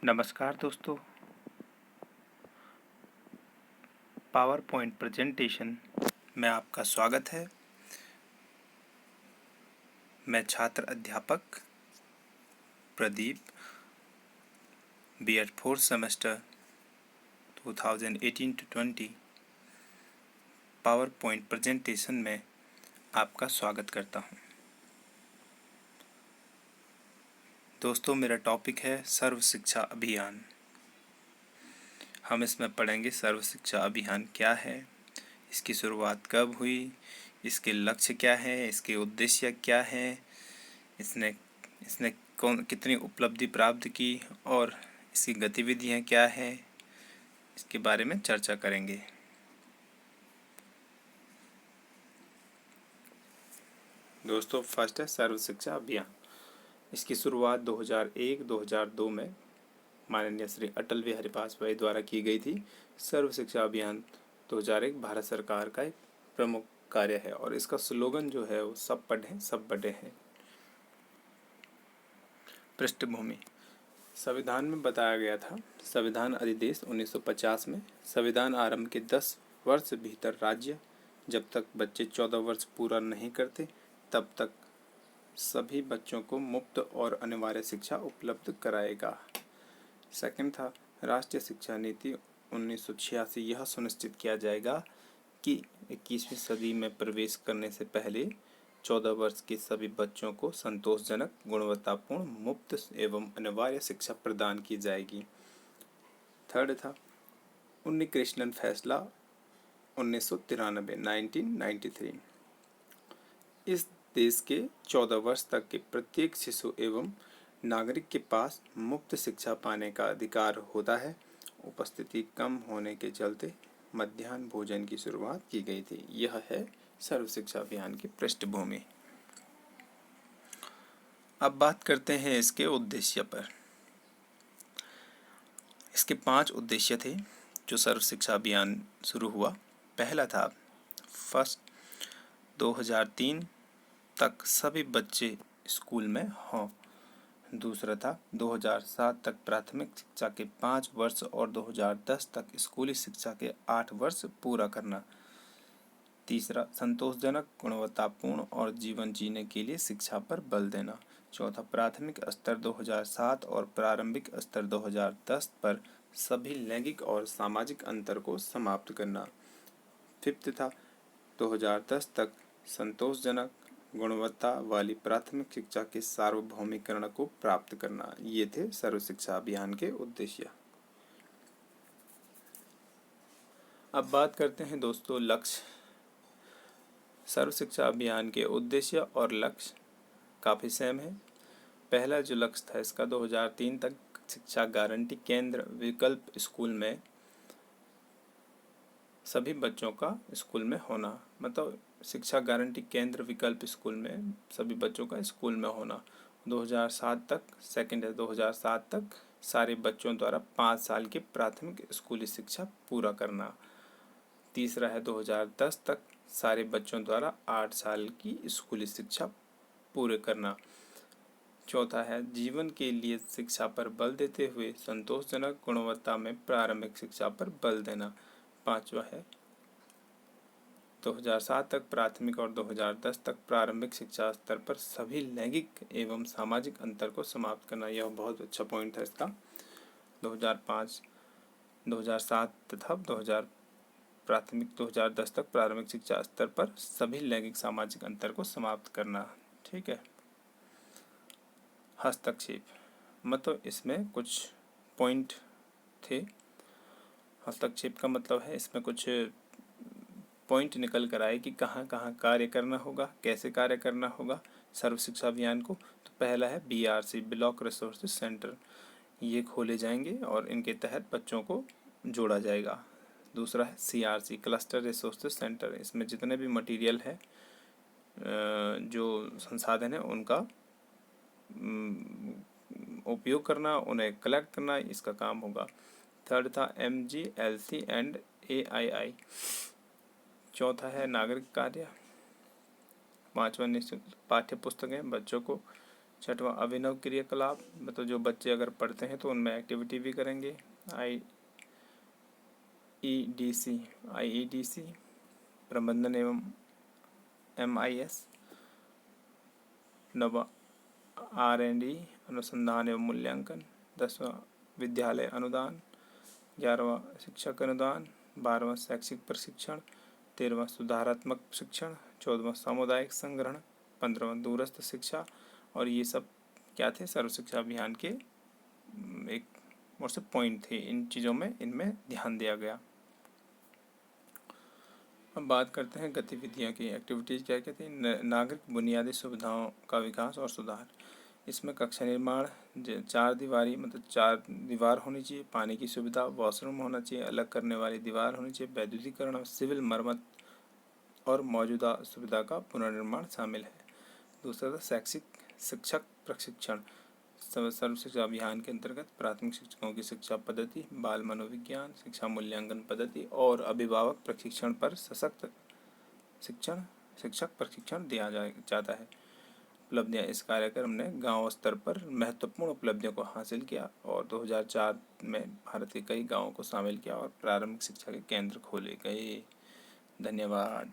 नमस्कार दोस्तों। Power point presentation में आपका स्वागत है। मैं छात्र अध्यापक Pradeep, B.Ed 4th semester 2018-20 power point presentation में आपका स्वागत करता हूं। दोस्तों, मेरा टॉपिक है सर्व शिक्षा अभियान। हम इसमें पढ़ेंगे सर्व शिक्षा अभियान क्या है, इसकी शुरुआत कब हुई, इसके लक्ष्य क्या है, इसके उद्देश्य क्या है, इसने कितनी उपलब्धि प्राप्त की और इसकी गतिविधियाँ क्या है, इसके बारे में चर्चा करेंगे। दोस्तों, फर्स्ट है सर्व शिक्षा अभियान। इसकी शुरुआत 2001-2002 में माननीय श्री अटल बिहारी वाजपेयी द्वारा की गई थी। सर्व शिक्षा अभियान 2001 भारत सरकार का एक प्रमुख कार्य है और इसका स्लोगन जो है वो सब पढ़ें सब बढ़े है। पृष्ठभूमि संविधान में बताया गया था। संविधान अधिदेश 1950 में संविधान आरंभ के 10 वर्ष भीतर राज्य जब तक बच्चे 14 वर्ष पूरा नहीं करते तब तक सभी बच्चों को मुफ्त और अनिवार्य शिक्षा उपलब्ध कराएगा। सेकंड था राष्ट्रीय शिक्षा नीति 1986। यह सुनिश्चित किया जाएगा कि 21वीं सदी में प्रवेश करने से पहले 14 वर्ष के सभी बच्चों को संतोषजनक, गुणवत्तापूर्ण, मुफ्त एवं अनिवार्य शिक्षा प्रदान की जाएगी। थर्ड था उन्नीकृष्णन फैसला 1993। इस देश के 14 वर्ष तक के प्रत्येक शिशु एवं नागरिक के पास मुफ्त शिक्षा पाने का अधिकार होता है। उपस्थिति कम होने के चलते मध्याह्न भोजन की शुरुआत की गई थी। यह है सर्व शिक्षा अभियान की पृष्ठभूमि। अब बात करते हैं इसके उद्देश्य पर। इसके 5 उद्देश्य थे जो सर्व शिक्षा अभियान शुरू हुआ। पहला था फर्स्ट 2003 तक सभी बच्चे स्कूल में हों। दूसरा था 2007 तक प्राथमिक शिक्षा के 5 वर्ष और 2010 तक स्कूली शिक्षा के 8 वर्ष पूरा करना। तीसरा संतोषजनक, गुणवत्तापूर्ण और जीवन जीने के लिए शिक्षा पर बल देना। चौथा प्राथमिक स्तर 2007 और प्रारंभिक स्तर 2010 पर सभी लैंगिक और सामाजिक अंतर को समाप्त करना। फिफ्थ था 2010 तक संतोषजनक, गुणवत्ता वाली प्राथमिक शिक्षा के सार्वभौमिकरण को प्राप्त करना। ये थे सर्व शिक्षा अभियान के उद्देश्य। अब बात करते हैं दोस्तों लक्ष्य। सर्व शिक्षा अभियान के उद्देश्य और लक्ष्य काफ़ी सेम है। पहला जो लक्ष्य था इसका 2003 तक शिक्षा गारंटी केंद्र विकल्प स्कूल में सभी बच्चों का स्कूल में होना, मतलब शिक्षा गारंटी केंद्र विकल्प स्कूल में सभी बच्चों का स्कूल में होना। 2007 तक, सेकंड है 2007 तक सारे बच्चों द्वारा 5 साल की प्राथमिक स्कूली शिक्षा पूरा करना। तीसरा है 2010 तक सारे बच्चों द्वारा 8 साल की स्कूली शिक्षा पूरे करना। चौथा है जीवन के लिए शिक्षा पर बल देते हुए संतोषजनक गुणवत्ता में प्रारंभिक शिक्षा पर बल देना। पांचवा है 2007 तक प्राथमिक और 2010 तक प्रारंभिक शिक्षा स्तर पर सभी लैंगिक एवं सामाजिक अंतर को समाप्त करना। यह बहुत अच्छा पॉइंट है इसका। 2007 तथा 2010 तक प्रारंभिक शिक्षा स्तर पर सभी लैंगिक सामाजिक अंतर को समाप्त करना। ठीक है। हस्तक्षेप, मतलब इसमें कुछ पॉइंट थे। हस्तक्षेप का मतलब है इसमें कुछ पॉइंट निकल कर आए कि कहाँ कहाँ कार्य करना होगा, कैसे कार्य करना होगा सर्व शिक्षा अभियान को। तो पहला है BRC ब्लॉक रिसोर्स सेंटर, ये खोले जाएंगे और इनके तहत बच्चों को जोड़ा जाएगा। दूसरा है CRC क्लस्टर रिसोर्स सेंटर, इसमें जितने भी मटेरियल है जो संसाधन है उनका उपयोग करना, उन्हें कलेक्ट करना, इसका काम होगा। थर्ड था MGLC एंड AII। चौथा है नागरिक कार्य। पांचवा निःशुल्क पाठ्य पुस्तकें बच्चों को छठवां अभिनव क्रियाकलाप, मतलब जो बच्चे अगर पढ़ते हैं तो उनमें एक्टिविटी भी करेंगे। IEDC प्रबंधन एवं MIS। नवा R&D अनुसंधान एवं मूल्यांकन। 10वां विद्यालय अनुदान। 11वां शिक्षक अनुदान। 12वां शैक्षिक प्रशिक्षण। 13वां सुधारात्मक शिक्षण। 14वां सामुदायिक संग्रहण। 15वां दूरस्थ शिक्षा। और ये सब क्या थे, सर्व शिक्षा अभियान के एक और से पॉइंट थे। इन चीज़ों में इनमें ध्यान दिया गया। अब बात करते हैं गतिविधियाँ की। एक्टिविटीज़ क्या कहती हैं? नागरिक बुनियादी सुविधाओं का विकास और सुधार। इसमें कक्षा निर्माण, 4 दीवारी मतलब 4 दीवार होनी चाहिए, पानी की सुविधा, वॉशरूम होना चाहिए, अलग करने वाली दीवार होनी चाहिए, वैद्युतीकरण, सिविल मरम्मत और मौजूदा सुविधा का पुनर्निर्माण शामिल है। दूसरा था शैक्षिक शिक्षक प्रशिक्षण। सर्व शिक्षा अभियान के अंतर्गत प्राथमिक शिक्षकों की शिक्षा पद्धति, बाल मनोविज्ञान, शिक्षा मूल्यांकन पद्धति और अभिभावक प्रशिक्षण पर सशक्त शिक्षक प्रशिक्षण दिया जाता है। उपलब्धियाँ, इस कार्यक्रम ने गांव स्तर पर महत्वपूर्ण उपलब्धियों को हासिल किया और 2004 में भारत के कई गांवों को शामिल किया और प्रारंभिक शिक्षा के केंद्र खोले गए। धन्यवाद।